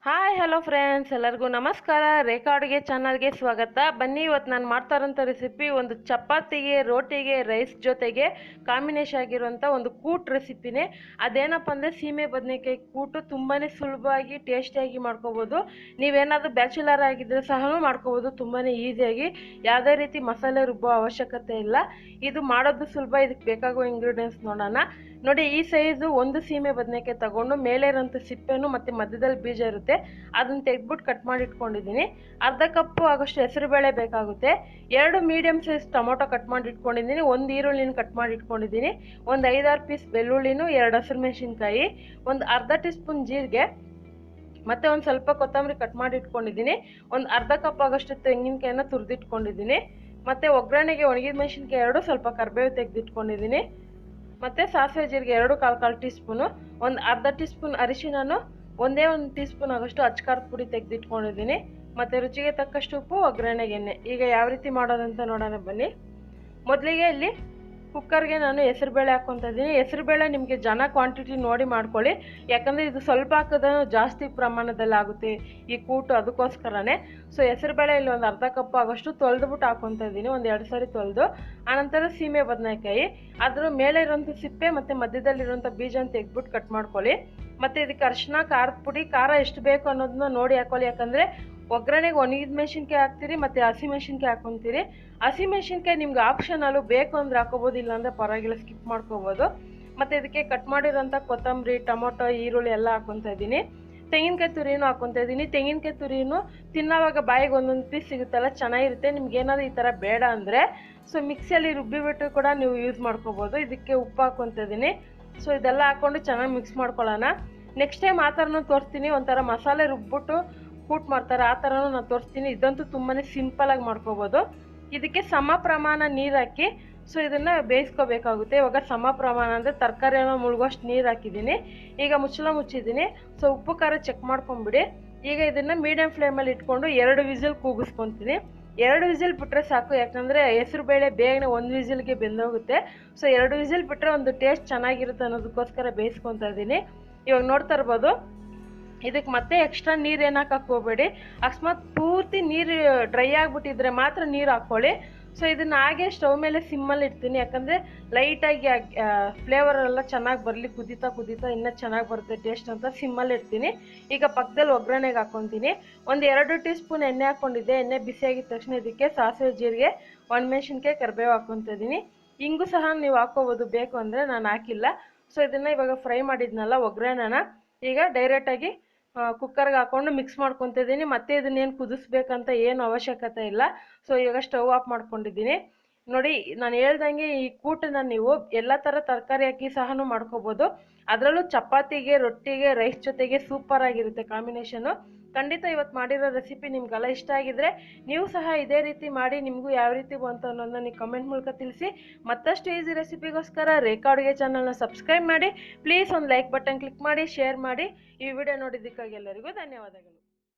Hi hello friends, ಎಲ್ಲರಿಗೂ ನಮಸ್ಕಾರ. ರೇಖಾ ಅಡುಗೆ ಚಾನಲ್ಗೆ ಸ್ವಾಗತ. ಬನ್ನಿ, ಇವತ್ತು ನಾನು ಮಾಡ್ತಾ ಇರೋಂಥ ರೆಸಿಪಿ ಒಂದು ಚಪಾತಿಗೆ, ರೋಟಿಗೆ, ರೈಸ್ ಜೊತೆಗೆ ಕಾಂಬಿನೇಷನ್ ಆಗಿರುವಂಥ ಒಂದು ಕೂಟ್ ರೆಸಿಪಿನೇ. ಅದೇನಪ್ಪ ಅಂದರೆ ಸೀಮೆ ಬದನೆಕಾಯಿ ಕೂಟು. ತುಂಬಾ ಸುಲಭವಾಗಿ ಟೇಸ್ಟಿಯಾಗಿ ಮಾಡ್ಕೋಬೋದು. ನೀವೇನಾದರೂ ಬ್ಯಾಚುಲರ್ ಆಗಿದ್ದರೆ ಸಹ ಮಾಡ್ಕೋಬೋದು ತುಂಬಾ ಈಸಿಯಾಗಿ. ಯಾವುದೇ ರೀತಿ ಮಸಾಲೆ ರುಬ್ಬೋ ಅವಶ್ಯಕತೆ ಇಲ್ಲ. ಇದು ಮಾಡೋದು ಸುಲಭ. ಇದಕ್ಕೆ ಬೇಕಾಗುವ ಇಂಗ್ರೀಡಿಯೆಂಟ್ಸ್ ನೋಡೋಣ. ನೋಡಿ, ಈ ಸೈಜು ಒಂದು ಸೀಮೆ ಬದನೆಕಾಯಿ ತಗೊಂಡು ಮೇಲೆ ಇರೋಂಥ ಸಿಪ್ಪೆನು ಮತ್ತು ಮಧ್ಯದಲ್ಲಿ ಬೀಜ ಇರುತ್ತೆ, ಅದನ್ನು ತೆಗೆದ್ಬಿಟ್ಟು ಕಟ್ ಮಾಡಿ ಇಟ್ಕೊಂಡಿದ್ದೀನಿ. ಅರ್ಧ ಕಪ್ಪು ಆಗೋಷ್ಟು ಹೆಸರುಬೇಳೆ ಬೇಕಾಗುತ್ತೆ. 2 ಮೀಡಿಯಮ್ ಸೈಜ್ ಟೊಮೊಟೊ ಕಟ್ ಮಾಡಿ ಇಟ್ಕೊಂಡಿದ್ದೀನಿ. 1 ಈರುಳ್ಳಿನ ಕಟ್ ಮಾಡಿ ಇಟ್ಕೊಂಡಿದ್ದೀನಿ. ಒಂದು 5-6 ಪೀಸ್ ಬೆಳ್ಳುಳ್ಳಿನೂ, 2 ಹಸಿರುಮೆಣಸಿನ್ಕಾಯಿ, ಒಂದು ಅರ್ಧ ಟೀ ಸ್ಪೂನ್ ಜೀರಿಗೆ, ಮತ್ತು ಒಂದು ಸ್ವಲ್ಪ ಕೊತ್ತಂಬರಿ ಕಟ್ ಮಾಡಿ ಇಟ್ಕೊಂಡಿದ್ದೀನಿ. ಒಂದು ಅರ್ಧ ಕಪ್ ಆಗೋಷ್ಟು ತೆಂಗಿನಕಾಯಿನ ತುರಿದಿಟ್ಕೊಂಡಿದ್ದೀನಿ. ಮತ್ತು ಒಗ್ಗರಣೆಗೆ ಒಣಗಿದ ಮೆಣಸಿನ್ಕಾಯಿ 2, ಸ್ವಲ್ಪ ಕರಿಬೇವು ತೆಗೆದಿಟ್ಕೊಂಡಿದ್ದೀನಿ. ಮತ್ತು ಸಾಸಿವೆ ಜೀರಿಗೆ 2 ಕಾಲು ಟೀ ಸ್ಪೂನು, ಒಂದು ಅರ್ಧ ಟೀ ಸ್ಪೂನ್ ಅರಿಶಿನನು, 1 ಟೀ ಸ್ಪೂನ್ ಆಗೋಷ್ಟು ಅಚ್ಕಾರದ ಪುಡಿ ತೆಗೆದಿಟ್ಕೊಂಡಿದ್ದೀನಿ. ಮತ್ತು ರುಚಿಗೆ ತಕ್ಕಷ್ಟು ಉಪ್ಪು, ಒಗ್ಗರಣೆಗೆ ಎಣ್ಣೆ. ಈಗ ಯಾವ ರೀತಿ ಮಾಡೋದಂತ ನೋಡೋಣ ಬನ್ನಿ. ಮೊದಲಿಗೆ ಇಲ್ಲಿ ಕುಕ್ಕರ್ಗೆ ನಾನು ಹೆಸರುಬೇಳೆ ಹಾಕ್ಕೊತಾ ಇದ್ದೀನಿ. ಹೆಸರುಬೇಳೆ ನಿಮಗೆ ಜನ ಕ್ವಾಂಟಿಟಿ ನೋಡಿ ಮಾಡ್ಕೊಳ್ಳಿ, ಯಾಕಂದರೆ ಇದು ಸ್ವಲ್ಪ ಹಾಕಿದ್ರೆ ಜಾಸ್ತಿ ಪ್ರಮಾಣದಲ್ಲಿ ಆಗುತ್ತೆ ಈ ಕೂಟು, ಅದಕ್ಕೋಸ್ಕರನೇ. ಸೊ ಹೆಸರುಬೇಳೆ ಇಲ್ಲಿ ಒಂದು ಅರ್ಧ ಕಪ್ ಆಗೋಷ್ಟು ತೊಳೆದ್ಬಿಟ್ಟು ಹಾಕ್ಕೊತಾ ಇದ್ದೀನಿ, ಒಂದು 2 ಸಾರಿ ತೊಳೆದು. ಆನಂತರ ಸೀಮೆ ಬದನೆಕಾಯಿ, ಅದ್ರ ಮೇಲೆ ಇರೋಂಥ ಸಿಪ್ಪೆ ಮತ್ತು ಮಧ್ಯದಲ್ಲಿರೋಂಥ ಬೀಜನ ತೆಗೆದ್ಬಿಟ್ಟು ಕಟ್ ಮಾಡ್ಕೊಳ್ಳಿ. ಮತ್ತು ಇದಕ್ಕೆ ಅರಿಶಿನ, ಖಾರದ ಪುಡಿ, ಖಾರ ಎಷ್ಟು ಬೇಕು ಅನ್ನೋದನ್ನ ನೋಡಿ ಹಾಕೊಳ್ಳಿ. ಯಾಕಂದರೆ ಒಗ್ಗರಣೆಗೆ ಒಣಗಿದ ಮೆಣಸಿನ್ಕಾಯಿ ಹಾಕ್ತೀರಿ ಮತ್ತು ಹಸಿಮೆಣಸಿನ್ಕಾಯಿ ಹಾಕ್ಕೊತೀರಿ. ಹಸಿಮೆಣಸಿನ್ಕಾಯಿ ನಿಮ್ಗೆ ಆಪ್ಷನಲ್ಲು, ಬೇಕು ಅಂದರೆ ಹಾಕೋಬೋದು, ಇಲ್ಲಾಂದರೆ ಪರವಾಗಿಲ್ಲ, ಸ್ಕಿಪ್ ಮಾಡ್ಕೋಬೋದು. ಮತ್ತು ಇದಕ್ಕೆ ಕಟ್ ಮಾಡಿರೋಂಥ ಕೊತ್ತಂಬರಿ, ಟೊಮೊಟೊ, ಈರುಳ್ಳಿ ಎಲ್ಲ ಹಾಕ್ಕೊತಾ ಇದ್ದೀನಿ. ತೆಂಗಿನಕಾಯಿ ತುರಿನೂ ಹಾಕ್ಕೊತಾ ಇದ್ದೀನಿ. ತೆಂಗಿನಕಾಯಿ ತುರಿನೂ ತಿನ್ನೋವಾಗ ಬಾಯಿಗೆ ಒಂದೊಂದು ಪೀಸ್ ಸಿಗುತ್ತಲ್ಲ, ಚೆನ್ನಾಗಿರುತ್ತೆ. ನಿಮ್ಗೆ ಏನಾದರೂ ಈ ಥರ ಬೇಡ ಅಂದರೆ ಸೊ ಮಿಕ್ಸಿಯಲ್ಲಿ ರುಬ್ಬಿಬಿಟ್ಟು ಕೂಡ ನೀವು ಯೂಸ್ ಮಾಡ್ಕೋಬೋದು. ಇದಕ್ಕೆ ಉಪ್ಪು ಹಾಕ್ಕೊತಾ ಇದ್ದೀನಿ. ಸೊ ಇದೆಲ್ಲ ಹಾಕ್ಕೊಂಡು ಚೆನ್ನಾಗಿ ಮಿಕ್ಸ್ ಮಾಡ್ಕೊಳ್ಳೋಣ. ನೆಕ್ಸ್ಟ್ ಟೈಮ್ ಆ ಥರನೂ ತೋರಿಸ್ತೀನಿ. ಒಂಥರ ಮಸಾಲೆ ರುಬ್ಬಿಟ್ಟು ಕೂಟ್ ಮಾಡ್ತಾರೆ, ಆ ಥರನೂ ನಾನು ತೋರಿಸ್ತೀನಿ. ಇದಂತೂ ತುಂಬಾ ಸಿಂಪಲಾಗಿ ಮಾಡ್ಕೋಬೋದು. ಇದಕ್ಕೆ ಸಮ ಪ್ರಮಾಣ ನೀರು ಹಾಕಿ ಸೊ ಇದನ್ನು ಬೇಯಿಸ್ಕೋಬೇಕಾಗುತ್ತೆ. ಇವಾಗ ಸಮ ಪ್ರಮಾಣ ಅಂದರೆ ತರಕಾರಿಯನ್ನು ಮುಳುಗೋಷ್ಟು ನೀರು ಹಾಕಿದ್ದೀನಿ. ಈಗ ಮುಚ್ಚಳ ಮುಚ್ಚಿದ್ದೀನಿ. ಸೊ ಉಪ್ಪು ಖಾರ ಚೆಕ್ ಮಾಡ್ಕೊಂಬಿಡಿ. ಈಗ ಇದನ್ನು ಮೀಡಿಯಮ್ ಫ್ಲೇಮಲ್ಲಿ ಇಟ್ಕೊಂಡು 2 ವಿಸಿಲ್ ಕೂಗಿಸ್ಕೊತೀನಿ. 2 ವಿಸಿಲ್ ಬಿಟ್ಟರೆ ಸಾಕು, ಯಾಕಂದರೆ ಹೆಸರುಬೇಳೆ ಬೇಗನೆ 1 ವಿಸಿಲ್ಗೆ ಬೆಂದೋಗುತ್ತೆ. ಸೊ 2 ವಿಸಿಲ್ ಬಿಟ್ಟರೆ ಒಂದು ಟೇಸ್ಟ್ ಚೆನ್ನಾಗಿರುತ್ತೆ ಅನ್ನೋದಕ್ಕೋಸ್ಕರ ಬೇಯಿಸ್ಕೊತಾ ಇದ್ದೀನಿ. ಇವಾಗ ನೋಡ್ತಾ ಇರ್ಬೋದು. ಇದಕ್ಕೆ ಮತ್ತೆ ಎಕ್ಸ್ಟ್ರಾ ನೀರು ಏನು ಹಾಕಕ್ಕೆ ಹೋಗಬೇಡಿ. ಅಕಸ್ಮಾತ್ ಪೂರ್ತಿ ನೀರು ಡ್ರೈ ಆಗಿಬಿಟ್ಟಿದ್ರೆ ಮಾತ್ರ ನೀರು ಹಾಕ್ಕೊಳ್ಳಿ. ಸೊ ಇದನ್ನು ಹಾಗೆ ಸ್ಟವ್ ಮೇಲೆ ಸಿಮ್ಮಲ್ಲಿ ಇಡ್ತೀನಿ, ಯಾಕಂದರೆ ಲೈಟಾಗಿ ಫ್ಲೇವರೆಲ್ಲ ಚೆನ್ನಾಗಿ ಬರಲಿ. ಕುದೀತಾ ಇನ್ನೂ ಚೆನ್ನಾಗಿ ಬರುತ್ತೆ ಟೇಸ್ಟ್ ಅಂತ ಸಿಮ್ಮಲ್ಲಿ ಇಡ್ತೀನಿ. ಈಗ ಪಕ್ಕದಲ್ಲಿ ಒಗ್ಗರಣೆಗೆ ಹಾಕ್ಕೊತೀನಿ. ಒಂದು 2 ಟೀ ಸ್ಪೂನ್ ಎಣ್ಣೆ ಹಾಕ್ಕೊಂಡಿದ್ದೆ. ಎಣ್ಣೆ ಬಿಸಿಯಾಗಿದ್ದ ತಕ್ಷಣ ಇದಕ್ಕೆ ಸಾಸಿವೆ ಜೀರಿಗೆ, ಒಣಮೆಣಸಿನ್ಕಾಯಿ, ಕರಿಬೇವು ಹಾಕ್ಕೊತಾ ಇದ್ದೀನಿ. ಹಿಂಗೂ ಸಹ ನೀವು ಹಾಕ್ಕೋಬೋದು ಬೇಕು ಅಂದರೆ, ನಾನು ಹಾಕಿಲ್ಲ. ಸೊ ಇದನ್ನು ಇವಾಗ ಫ್ರೈ ಮಾಡಿದ್ನಲ್ಲ ಒಗ್ಗರಣೆನ ಈಗ ಡೈರೆಕ್ಟಾಗಿ ಕುಕ್ಕರ್ಗೆ ಹಾಕ್ಕೊಂಡು ಮಿಕ್ಸ್ ಮಾಡ್ಕೊತಾ ಇದ್ದೀನಿ. ಮತ್ತೆ ಇದನ್ನೇನು ಕುದಿಸ್ಬೇಕಂತ ಏನು ಅವಶ್ಯಕತೆ ಇಲ್ಲ. ಸೊ ಇವಾಗ ಸ್ಟವ್ ಆಫ್ ಮಾಡ್ಕೊಂಡಿದ್ದೀನಿ. ನೋಡಿ, ನಾನು ಹೇಳ್ದಂಗೆ ಈ ಕೂಟನ್ನ ನೀವು ಎಲ್ಲ ಥರ ತರಕಾರಿ ಹಾಕಿ ಸಹ ಮಾಡ್ಕೋಬೋದು. ಅದರಲ್ಲೂ ಚಪಾತಿಗೆ, ರೊಟ್ಟಿಗೆ, ರೈಸ್ ಜೊತೆಗೆ ಸೂಪರ್ ಆಗಿರುತ್ತೆ ಕಾಂಬಿನೇಷನು. ಖಂಡಿತ ಇವತ್ತು ಮಾಡಿರೋ ರೆಸಿಪಿ ನಿಮ್ಗೆಲ್ಲ ಇಷ್ಟ ಆಗಿದ್ರೆ ನೀವು ಸಹ ಇದೇ ರೀತಿ ಮಾಡಿ. ನಿಮಗೂ ಯಾವ ರೀತಿ ಬಂತು ಅನ್ನೋದನ್ನ ನೀವು ಕಮೆಂಟ್ ಮೂಲಕ ತಿಳಿಸಿ. ಮತ್ತಷ್ಟು ಈಸಿ ರೆಸಿಪಿಗೋಸ್ಕರ ರೇಖಾ ಅಡುಗೆ ಚಾನಲ್ನ ಸಬ್ಸ್ಕ್ರೈಬ್ ಮಾಡಿ. ಪ್ಲೀಸ್ ಒಂದು ಲೈಕ್ ಬಟನ್ ಕ್ಲಿಕ್ ಮಾಡಿ, ಶೇರ್ ಮಾಡಿ. ಈ ವಿಡಿಯೋ ನೋಡಿದ್ದಕ್ಕಾಗಿ ಎಲ್ಲರಿಗೂ ಧನ್ಯವಾದಗಳು.